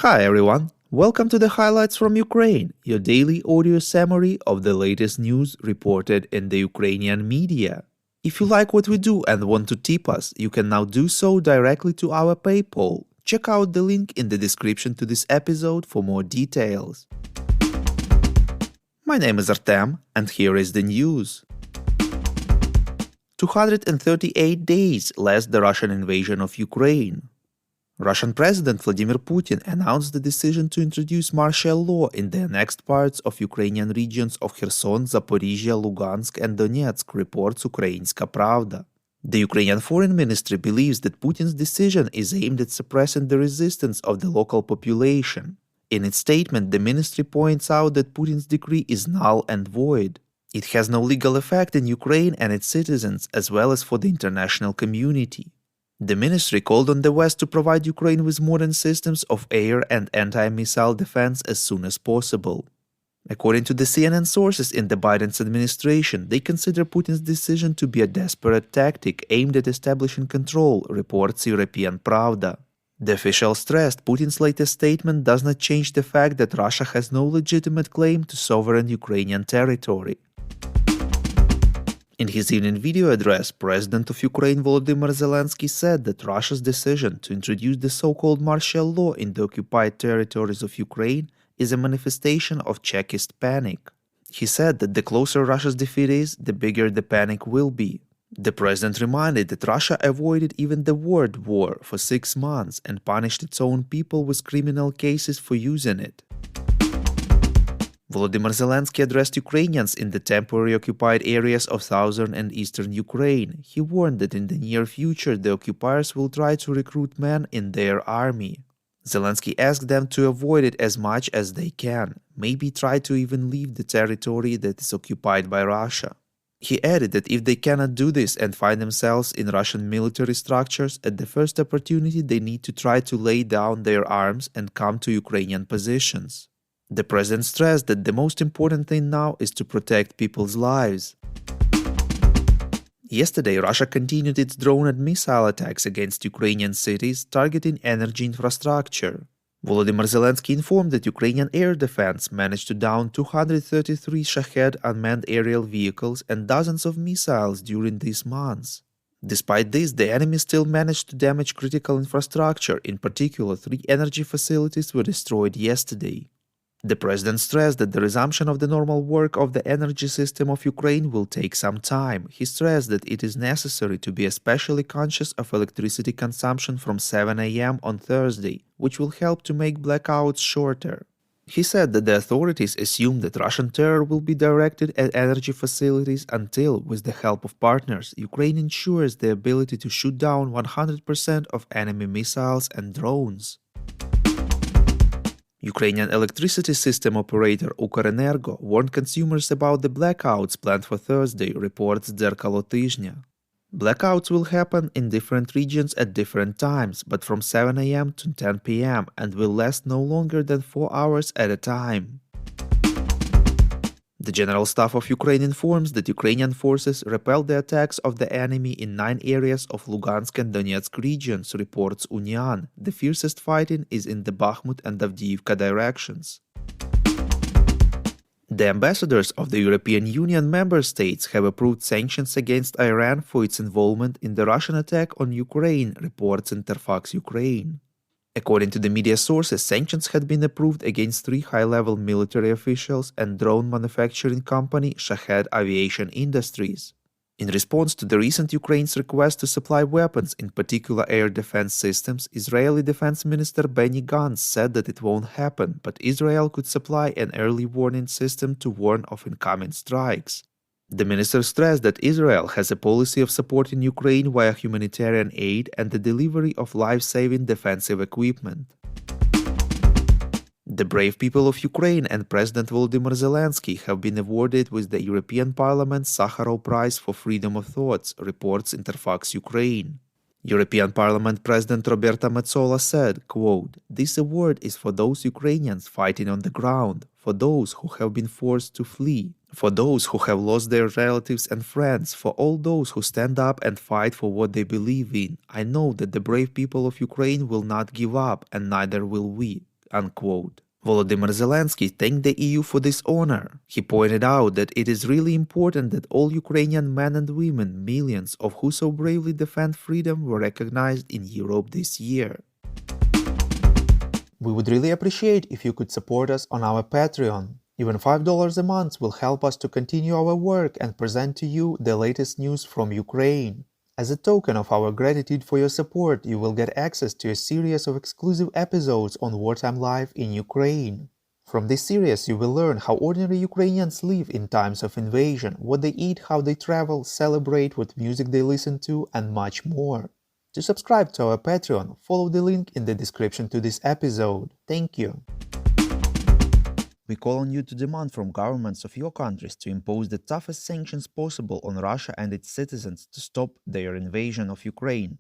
Hi everyone, welcome to the Highlights from Ukraine, your daily audio summary of the latest news reported in the Ukrainian media. If you like what we do and want to tip us, you can now do so directly to our PayPal. Check out the link in the description to this episode for more details. My name is Artem, and here is the news. 238 days left the Russian invasion of Ukraine. Russian President Vladimir Putin announced the decision to introduce martial law in the annexed parts of Ukrainian regions of Kherson, Zaporizhia, Lugansk and Donetsk, reports Ukrainska Pravda. The Ukrainian Foreign Ministry believes that Putin's decision is aimed at suppressing the resistance of the local population. In its statement, the ministry points out that Putin's decree is null and void. It has no legal effect in Ukraine and its citizens, as well as for the international community. The ministry called on the West to provide Ukraine with modern systems of air and anti-missile defense as soon as possible. According to the CNN sources in the Biden's administration, they consider Putin's decision to be a desperate tactic aimed at establishing control, reports European Pravda. The official stressed Putin's latest statement does not change the fact that Russia has no legitimate claim to sovereign Ukrainian territory. In his evening video address, President of Ukraine Volodymyr Zelensky said that Russia's decision to introduce the so-called martial law in the occupied territories of Ukraine is a manifestation of Chekist panic. He said that the closer Russia's defeat is, the bigger the panic will be. The president reminded that Russia avoided even the word war for 6 months and punished its own people with criminal cases for using it. Volodymyr Zelensky addressed Ukrainians in the temporarily occupied areas of southern and eastern Ukraine. He warned that in the near future the occupiers will try to recruit men in their army. Zelensky asked them to avoid it as much as they can, maybe try to even leave the territory that is occupied by Russia. He added that if they cannot do this and find themselves in Russian military structures, at the first opportunity they need to try to lay down their arms and come to Ukrainian positions. The president stressed that the most important thing now is to protect people's lives. Yesterday, Russia continued its drone and missile attacks against Ukrainian cities, targeting energy infrastructure. Volodymyr Zelensky informed that Ukrainian air defense managed to down 233 Shahed unmanned aerial vehicles and dozens of missiles during these months. Despite this, the enemy still managed to damage critical infrastructure. In particular, 3 energy facilities were destroyed yesterday. The president stressed that the resumption of the normal work of the energy system of Ukraine will take some time. He stressed that it is necessary to be especially conscious of electricity consumption from 7 a.m. on Thursday, which will help to make blackouts shorter. He said that the authorities assume that Russian terror will be directed at energy facilities until, with the help of partners, Ukraine ensures the ability to shoot down 100% of enemy missiles and drones. Ukrainian electricity system operator Ukrenergo warned consumers about the blackouts planned for Thursday, reports Дзerkalo Tizhnya. Blackouts will happen in different regions at different times, but from 7 a.m. to 10 p.m. and will last no longer than 4 hours at a time. The General Staff of Ukraine informs that Ukrainian forces repelled the attacks of the enemy in 9 areas of Lugansk and Donetsk regions, reports Unian. The fiercest fighting is in the Bakhmut and Avdiivka directions. The ambassadors of the European Union member states have approved sanctions against Iran for its involvement in the Russian attack on Ukraine, reports Interfax Ukraine. According to the media sources, sanctions had been approved against 3 high-level military officials and drone manufacturing company Shahed Aviation Industries. In response to the recent Ukraine's request to supply weapons, in particular air defense systems, Israeli Defense Minister Benny Gantz said that it won't happen, but Israel could supply an early warning system to warn of incoming strikes. The minister stressed that Israel has a policy of supporting Ukraine via humanitarian aid and the delivery of life-saving defensive equipment. The brave people of Ukraine and President Volodymyr Zelensky have been awarded with the European Parliament's Sakharov Prize for Freedom of Thoughts, reports Interfax Ukraine. European Parliament President Roberta Metsola said, quote, "This award is for those Ukrainians fighting on the ground, for those who have been forced to flee, for those who have lost their relatives and friends, for all those who stand up and fight for what they believe in. I know that the brave people of Ukraine will not give up, and neither will we. unquote. Volodymyr Zelensky thanked the EU for this honor. He pointed out that it is really important that all Ukrainian men and women, millions of who so bravely defend freedom, were recognized in Europe this year. We would really appreciate if you could support us on our Patreon. Even $5 a month will help us to continue our work and present to you the latest news from Ukraine. As a token of our gratitude for your support, you will get access to a series of exclusive episodes on Wartime Life in Ukraine. From this series, you will learn how ordinary Ukrainians live in times of invasion, what they eat, how they travel, celebrate, what music they listen to, and much more. To subscribe to our Patreon, follow the link in the description to this episode. Thank you. We call on you to demand from governments of your countries to impose the toughest sanctions possible on Russia and its citizens to stop their invasion of Ukraine.